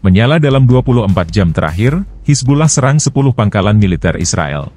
Menyala dalam 24 jam terakhir, Hizbullah serang 10 pangkalan militer Israel.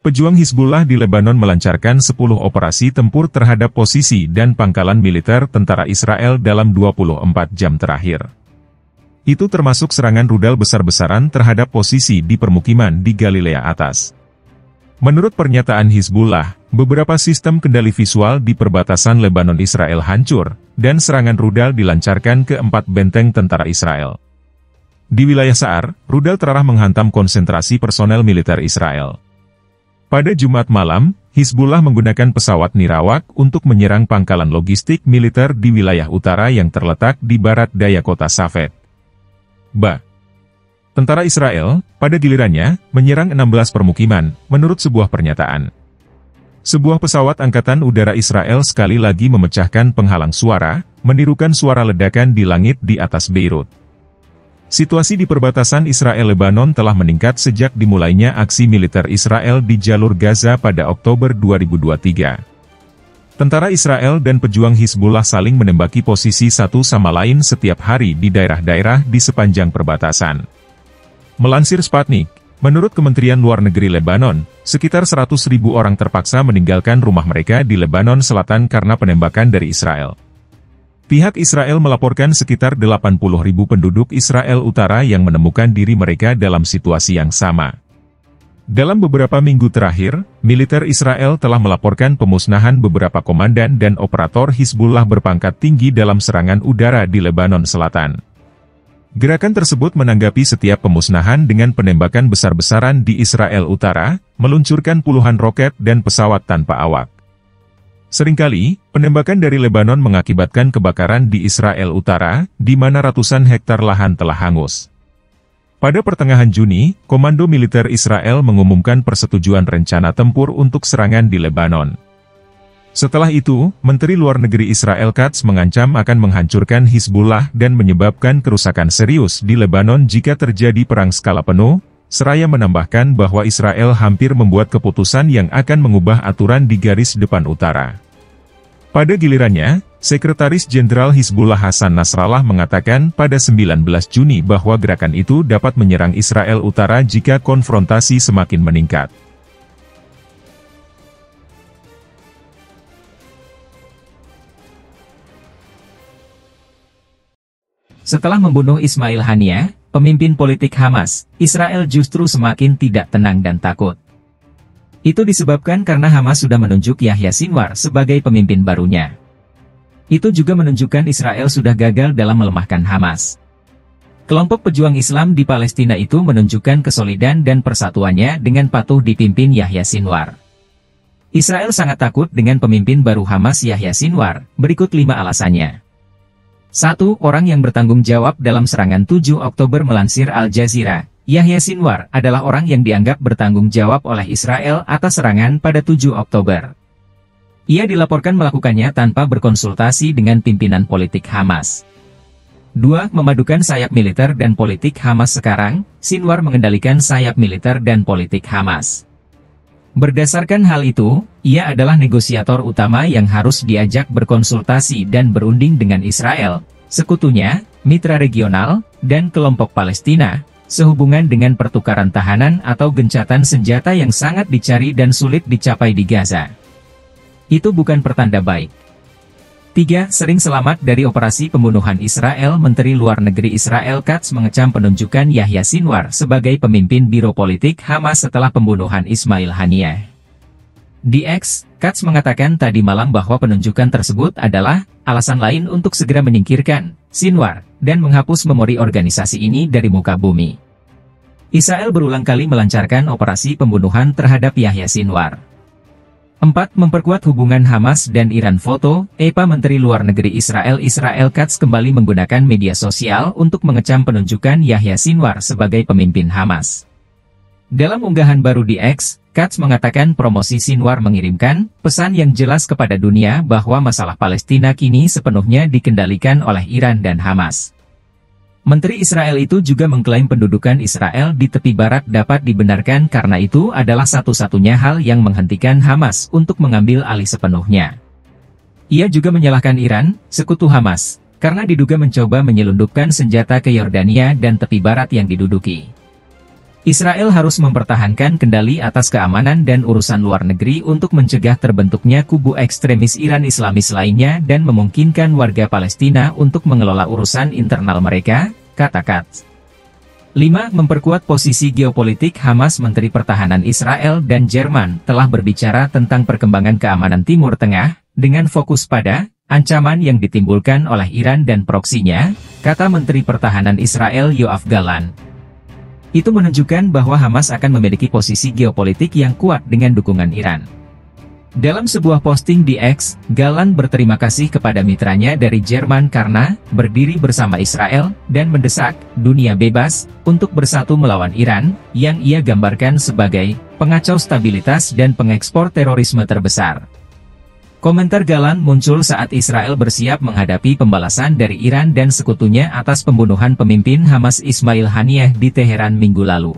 Pejuang Hizbullah di Lebanon melancarkan 10 operasi tempur terhadap posisi dan pangkalan militer tentara Israel dalam 24 jam terakhir. Itu termasuk serangan rudal besar-besaran terhadap posisi di permukiman di Galilea Atas. Menurut pernyataan Hizbullah, beberapa sistem kendali visual di perbatasan Lebanon Israel hancur, dan serangan rudal dilancarkan ke 4 benteng tentara Israel. Di wilayah Sa'ar, rudal terarah menghantam konsentrasi personel militer Israel. Pada Jumat malam, Hizbullah menggunakan pesawat nirawak untuk menyerang pangkalan logistik militer di wilayah utara yang terletak di barat daya kota Safed. Tentara Israel, pada gilirannya, menyerang 16 permukiman, menurut sebuah pernyataan. Sebuah pesawat Angkatan Udara Israel sekali lagi memecahkan penghalang suara, menirukan suara ledakan di langit di atas Beirut. Situasi di perbatasan Israel-Lebanon telah meningkat sejak dimulainya aksi militer Israel di jalur Gaza pada Oktober 2023. Tentara Israel dan pejuang Hizbullah saling menembaki posisi satu sama lain setiap hari di daerah-daerah di sepanjang perbatasan. Melansir Sputnik, menurut Kementerian Luar Negeri Lebanon, sekitar 100.000 orang terpaksa meninggalkan rumah mereka di Lebanon Selatan karena penembakan dari Israel. Pihak Israel melaporkan sekitar 80.000 penduduk Israel Utara yang menemukan diri mereka dalam situasi yang sama. Dalam beberapa minggu terakhir, militer Israel telah melaporkan pemusnahan beberapa komandan dan operator Hizbullah berpangkat tinggi dalam serangan udara di Lebanon Selatan. Gerakan tersebut menanggapi setiap pemusnahan dengan penembakan besar-besaran di Israel Utara, meluncurkan puluhan roket dan pesawat tanpa awak. Seringkali, penembakan dari Lebanon mengakibatkan kebakaran di Israel Utara, di mana ratusan hektar lahan telah hangus. Pada pertengahan Juni, Komando Militer Israel mengumumkan persetujuan rencana tempur untuk serangan di Lebanon. Setelah itu, Menteri Luar Negeri Israel Katz mengancam akan menghancurkan Hizbullah dan menyebabkan kerusakan serius di Lebanon jika terjadi perang skala penuh, seraya menambahkan bahwa Israel hampir membuat keputusan yang akan mengubah aturan di garis depan utara. Pada gilirannya, Sekretaris Jenderal Hizbullah Hasan Nasrallah mengatakan pada 19 Juni bahwa gerakan itu dapat menyerang Israel Utara jika konfrontasi semakin meningkat. Setelah membunuh Ismail Haniyeh, pemimpin politik Hamas, Israel justru semakin tidak tenang dan takut. Itu disebabkan karena Hamas sudah menunjuk Yahya Sinwar sebagai pemimpin barunya. Itu juga menunjukkan Israel sudah gagal dalam melemahkan Hamas. Kelompok pejuang Islam di Palestina itu menunjukkan kesolidan dan persatuannya dengan patuh dipimpin Yahya Sinwar. Israel sangat takut dengan pemimpin baru Hamas Yahya Sinwar, berikut 5 alasannya. 1. Orang yang bertanggung jawab dalam serangan 7 Oktober melansir Al Jazeera, Yahya Sinwar adalah orang yang dianggap bertanggung jawab oleh Israel atas serangan pada 7 Oktober. Ia dilaporkan melakukannya tanpa berkonsultasi dengan pimpinan politik Hamas. 2. Memadukan sayap militer dan politik Hamas sekarang, Sinwar mengendalikan sayap militer dan politik Hamas. Berdasarkan hal itu, ia adalah negosiator utama yang harus diajak berkonsultasi dan berunding dengan Israel, sekutunya, mitra regional, dan kelompok Palestina, sehubungan dengan pertukaran tahanan atau gencatan senjata yang sangat dicari dan sulit dicapai di Gaza. Itu bukan pertanda baik. 3. Sering selamat dari operasi pembunuhan Israel. Menteri Luar Negeri Israel Katz mengecam penunjukan Yahya Sinwar sebagai pemimpin Biro Politik Hamas setelah pembunuhan Ismail Haniyeh. Di X, Katz mengatakan tadi malam bahwa penunjukan tersebut adalah alasan lain untuk segera menyingkirkan Sinwar dan menghapus memori organisasi ini dari muka bumi. Israel berulang kali melancarkan operasi pembunuhan terhadap Yahya Sinwar. 4. Memperkuat hubungan Hamas dan Iran. Foto, EPA Menteri Luar Negeri Israel Katz kembali menggunakan media sosial untuk mengecam penunjukan Yahya Sinwar sebagai pemimpin Hamas. Dalam unggahan baru di X, Katz mengatakan promosi Sinwar mengirimkan pesan yang jelas kepada dunia bahwa masalah Palestina kini sepenuhnya dikendalikan oleh Iran dan Hamas. Menteri Israel itu juga mengklaim pendudukan Israel di tepi barat dapat dibenarkan karena itu adalah satu-satunya hal yang menghentikan Hamas untuk mengambil alih sepenuhnya. Ia juga menyalahkan Iran, sekutu Hamas, karena diduga mencoba menyelundupkan senjata ke Yordania dan tepi barat yang diduduki. Israel harus mempertahankan kendali atas keamanan dan urusan luar negeri untuk mencegah terbentuknya kubu ekstremis Iran Islamis lainnya dan memungkinkan warga Palestina untuk mengelola urusan internal mereka, kata Katz. 5. Memperkuat posisi geopolitik Hamas. Menteri Pertahanan Israel dan Jerman telah berbicara tentang perkembangan keamanan Timur Tengah, dengan fokus pada ancaman yang ditimbulkan oleh Iran dan proksinya, kata Menteri Pertahanan Israel Yoav Gallant. Itu menunjukkan bahwa Hamas akan memiliki posisi geopolitik yang kuat dengan dukungan Iran. Dalam sebuah posting di X, Gallant berterima kasih kepada mitranya dari Jerman karena berdiri bersama Israel dan mendesak dunia bebas untuk bersatu melawan Iran, yang ia gambarkan sebagai pengacau stabilitas dan pengekspor terorisme terbesar. Komentar Gallant muncul saat Israel bersiap menghadapi pembalasan dari Iran dan sekutunya atas pembunuhan pemimpin Hamas Ismail Haniyeh di Teheran minggu lalu.